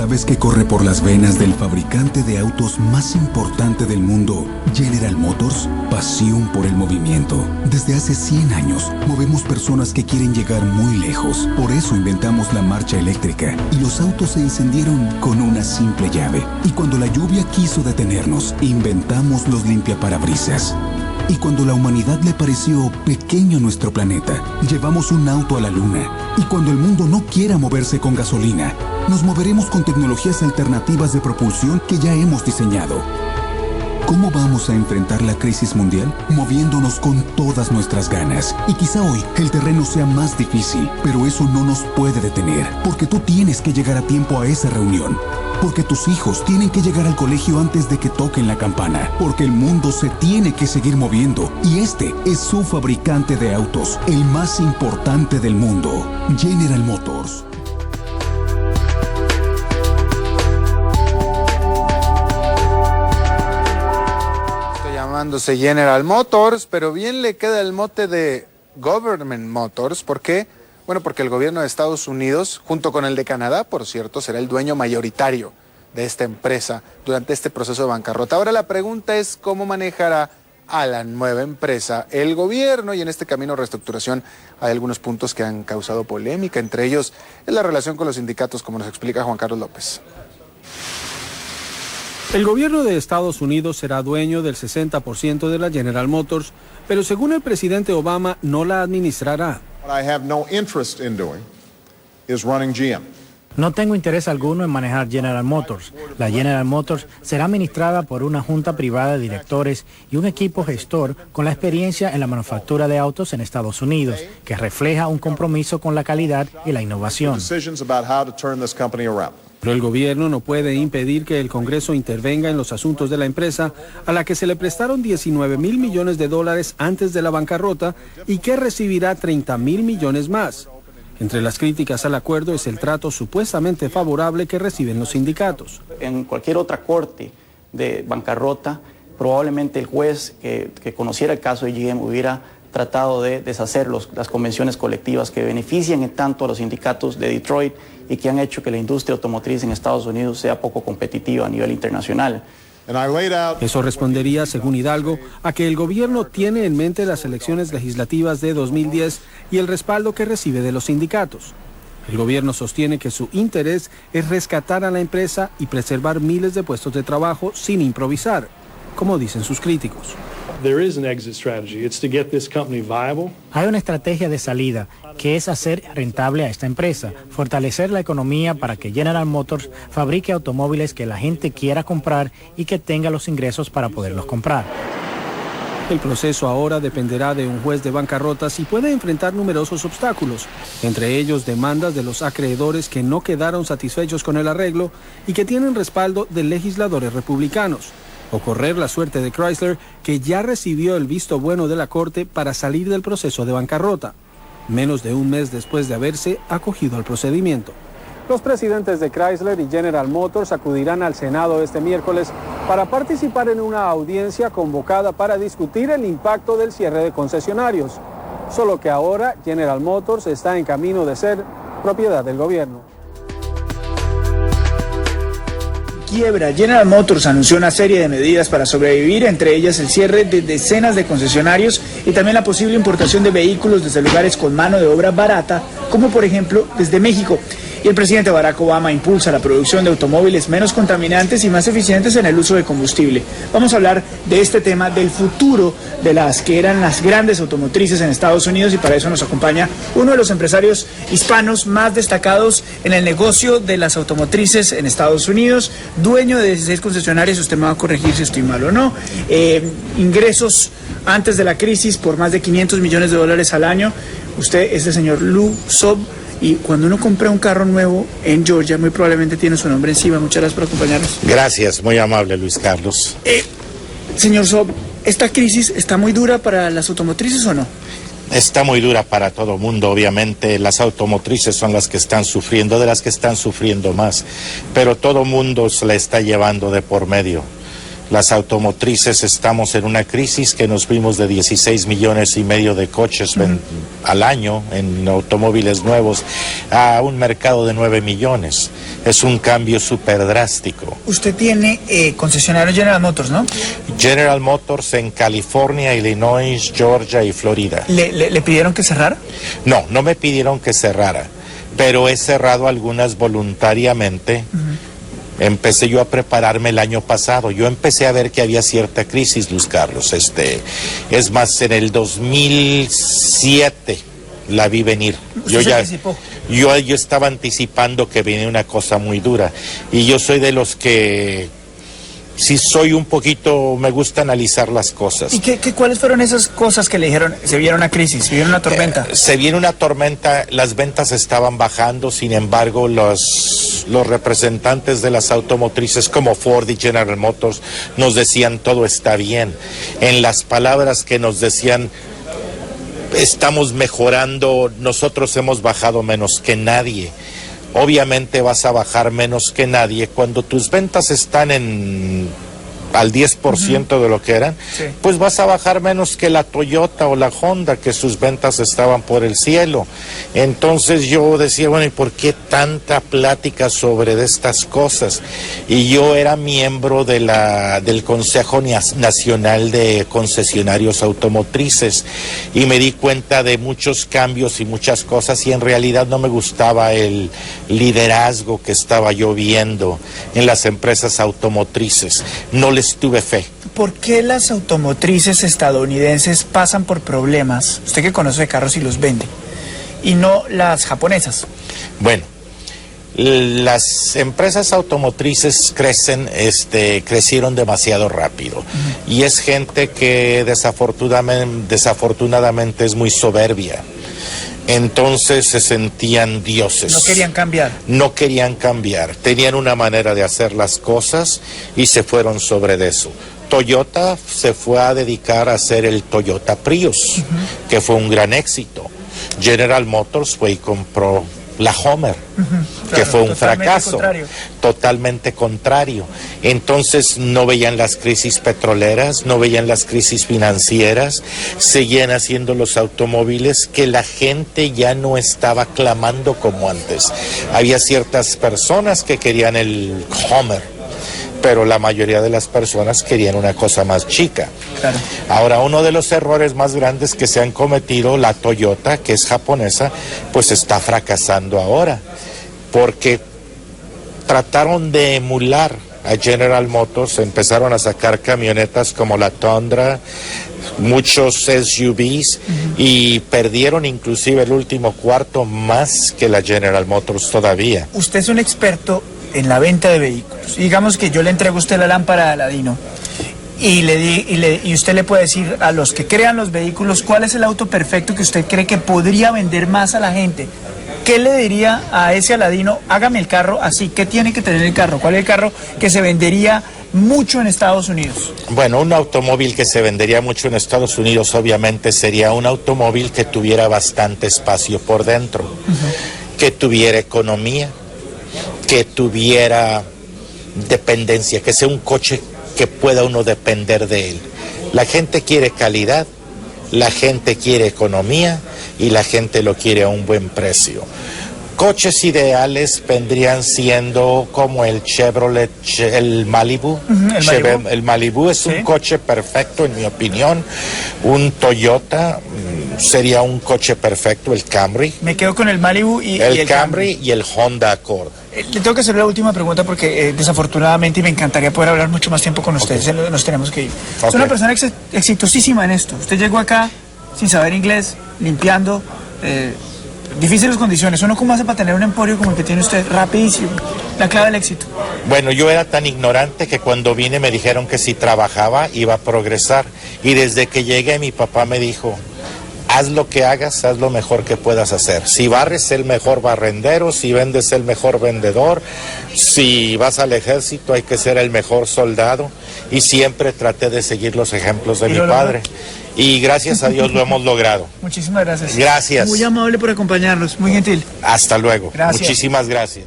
¿Sabes qué corre por las venas del fabricante de autos más importante del mundo, General Motors? Pasión por el movimiento. Desde hace 100 años, movemos personas que quieren llegar muy lejos. Por eso inventamos la marcha eléctrica y los autos se encendieron con una simple llave. Y cuando la lluvia quiso detenernos, inventamos los limpiaparabrisas. Y cuando la humanidad le pareció pequeño nuestro planeta, llevamos un auto a la luna. Y cuando el mundo no quiera moverse con gasolina, nos moveremos con tecnologías alternativas de propulsión que ya hemos diseñado. ¿Cómo vamos a enfrentar la crisis mundial? Moviéndonos con todas nuestras ganas. Y quizá hoy el terreno sea más difícil, pero eso no nos puede detener, porque tú tienes que llegar a tiempo a esa reunión. Porque tus hijos tienen que llegar al colegio antes de que toquen la campana. Porque el mundo se tiene que seguir moviendo. Y este es su fabricante de autos, el más importante del mundo, General Motors. Llamándose General Motors, pero bien le queda el mote de Government Motors. ¿Por qué? Bueno, porque el gobierno de Estados Unidos, junto con el de Canadá, por cierto, será el dueño mayoritario de esta empresa durante este proceso de bancarrota. Ahora la pregunta es cómo manejará a la nueva empresa el gobierno, y en este camino de reestructuración hay algunos puntos que han causado polémica, entre ellos es la relación con los sindicatos, como nos explica Juan Carlos López. El gobierno de Estados Unidos será dueño del 60% de la General Motors, pero según el presidente Obama no la administrará. No tengo interés alguno en manejar General Motors. La General Motors será administrada por una junta privada de directores y un equipo gestor con la experiencia en la manufactura de autos en Estados Unidos, que refleja un compromiso con la calidad y la innovación. Pero el gobierno no puede impedir que el Congreso intervenga en los asuntos de la empresa, a la que se le prestaron $19,000 millones antes de la bancarrota y que recibirá $30,000 millones más. Entre las críticas al acuerdo es el trato supuestamente favorable que reciben los sindicatos. En cualquier otra corte de bancarrota, probablemente el juez que conociera el caso de GM hubiera tratado de deshacer las convenciones colectivas que benefician tanto a los sindicatos de Detroit y que han hecho que la industria automotriz en Estados Unidos sea poco competitiva a nivel internacional. Eso respondería, según Hidalgo, a que el gobierno tiene en mente las elecciones legislativas de 2010 y el respaldo que recibe de los sindicatos. El gobierno sostiene que su interés es rescatar a la empresa y preservar miles de puestos de trabajo sin improvisar, como dicen sus críticos. Hay una estrategia de salida, que es hacer rentable a esta empresa, fortalecer la economía para que General Motors fabrique automóviles que la gente quiera comprar y que tenga los ingresos para poderlos comprar. El proceso ahora dependerá de un juez de bancarrotas y puede enfrentar numerosos obstáculos, entre ellos demandas de los acreedores que no quedaron satisfechos con el arreglo y que tienen respaldo de legisladores republicanos, o correr la suerte de Chrysler, que ya recibió el visto bueno de la Corte para salir del proceso de bancarrota, menos de un mes después de haberse acogido al procedimiento. Los presidentes de Chrysler y General Motors acudirán al Senado este miércoles para participar en una audiencia convocada para discutir el impacto del cierre de concesionarios. Solo que ahora General Motors está en camino de ser propiedad del gobierno. Quiebra. General Motors anunció una serie de medidas para sobrevivir, entre ellas el cierre de decenas de concesionarios y también la posible importación de vehículos desde lugares con mano de obra barata, como por ejemplo desde México. Y el presidente Barack Obama impulsa la producción de automóviles menos contaminantes y más eficientes en el uso de combustible. Vamos a hablar de este tema, del futuro de las que eran las grandes automotrices en Estados Unidos, y para eso nos acompaña uno de los empresarios hispanos más destacados en el negocio de las automotrices en Estados Unidos, dueño de 16 concesionarias, usted me va a corregir si estoy mal o no, ingresos antes de la crisis por más de $500 millones al año. Usted es el señor Lou Sobh. Y cuando uno compra un carro nuevo en Georgia, muy probablemente tiene su nombre encima. Muchas gracias por acompañarnos. Gracias, muy amable, Luis Carlos. Señor Sobh, ¿esta crisis está muy dura para las automotrices o no? Está muy dura para todo mundo, obviamente. Las automotrices son las que están sufriendo, de las que están sufriendo más. Pero todo mundo se la está llevando de por medio. Las automotrices estamos en una crisis que nos fuimos de 16 millones y medio de coches al año en automóviles nuevos a un mercado de 9 millones. Es un cambio súper drástico. Usted tiene concesionario General Motors, ¿no? General Motors en California, Illinois, Georgia y Florida. ¿Le pidieron que cerrara? No, no me pidieron que cerrara, pero he cerrado algunas voluntariamente. Empecé yo a prepararme el año pasado. Yo empecé a ver que había cierta crisis, Luis Carlos. Es más, en el 2007 la vi venir. Yo estaba anticipando que venía una cosa muy dura. Y yo soy de los que, sí soy un poquito, me gusta analizar las cosas. ¿Y cuáles fueron esas cosas que le dijeron? Se viene una crisis, se viene una tormenta. Se viene una tormenta, las ventas estaban bajando, sin embargo los representantes de las automotrices como Ford y General Motors nos decían todo está bien. En las palabras que nos decían estamos mejorando, nosotros hemos bajado menos que nadie. Obviamente vas a bajar menos que nadie cuando tus ventas están al 10% de lo que eran, pues vas a bajar menos que la Toyota o la Honda, que sus ventas estaban por el cielo. Entonces yo decía, bueno, ¿y por qué tanta plática sobre estas cosas? Y yo era miembro del Consejo Nacional de Concesionarios Automotrices y me di cuenta de muchos cambios y muchas cosas y en realidad no me gustaba el liderazgo que estaba yo viendo en las empresas automotrices. No les tuve fe. ¿Por qué las automotrices estadounidenses pasan por problemas, usted que conoce de carros y los vende, y no las japonesas? Bueno, las empresas automotrices crecieron demasiado rápido y es gente que desafortunadamente es muy soberbia. Entonces se sentían dioses. No querían cambiar. No querían cambiar. Tenían una manera de hacer las cosas y se fueron sobre eso. Toyota se fue a dedicar a hacer el Toyota Prius, que fue un gran éxito. General Motors fue y compró la Homer, que fue un fracaso, totalmente contrario. Entonces no veían las crisis petroleras, no veían las crisis financieras, seguían haciendo los automóviles que la gente ya no estaba clamando como antes. Había ciertas personas que querían el Homer, pero la mayoría de las personas querían una cosa más chica. Claro. Ahora, uno de los errores más grandes que se han cometido, la Toyota, que es japonesa, pues está fracasando ahora, porque trataron de emular a General Motors, empezaron a sacar camionetas como la Tundra, muchos SUVs, y perdieron inclusive el último cuarto más que la General Motors todavía. Usted es un experto en la venta de vehículos. Digamos que yo le entrego a usted la lámpara de Aladino y usted le puede decir a los que crean los vehículos cuál es el auto perfecto que usted cree que podría vender más a la gente. ¿Qué le diría a ese Aladino? Hágame el carro así. ¿Qué tiene que tener el carro? ¿Cuál es el carro que se vendería mucho en Estados Unidos? Bueno, un automóvil que se vendería mucho en Estados Unidos obviamente sería un automóvil que tuviera bastante espacio por dentro, que tuviera economía, que tuviera dependencia, que sea un coche que pueda uno depender de él. La gente quiere calidad, la gente quiere economía y la gente lo quiere a un buen precio. Coches ideales vendrían siendo como el Chevrolet, el Malibu. El Malibu es un coche perfecto, en mi opinión. Un Toyota sería un coche perfecto, el Camry. Me quedo con el Malibu y el Camry y el Honda Accord. Le tengo que hacer la última pregunta porque desafortunadamente, y me encantaría poder hablar mucho más tiempo con ustedes, nos tenemos que ir. Es una persona exitosísima en esto. Usted llegó acá sin saber inglés, limpiando, difíciles condiciones. ¿Uno cómo hace para tener un emporio como el que tiene usted? Rapidísimo. La clave del éxito. Bueno, yo era tan ignorante que cuando vine me dijeron que si trabajaba iba a progresar. Y desde que llegué mi papá me dijo, haz lo que hagas, haz lo mejor que puedas hacer. Si barres, el mejor barrendero, si vendes, el mejor vendedor, si vas al ejército hay que ser el mejor soldado. Y siempre traté de seguir los ejemplos de mi padre. Y gracias a Dios lo hemos logrado. Muchísimas gracias. Gracias. Muy amable por acompañarnos, muy gentil. Hasta luego. Gracias. Muchísimas gracias.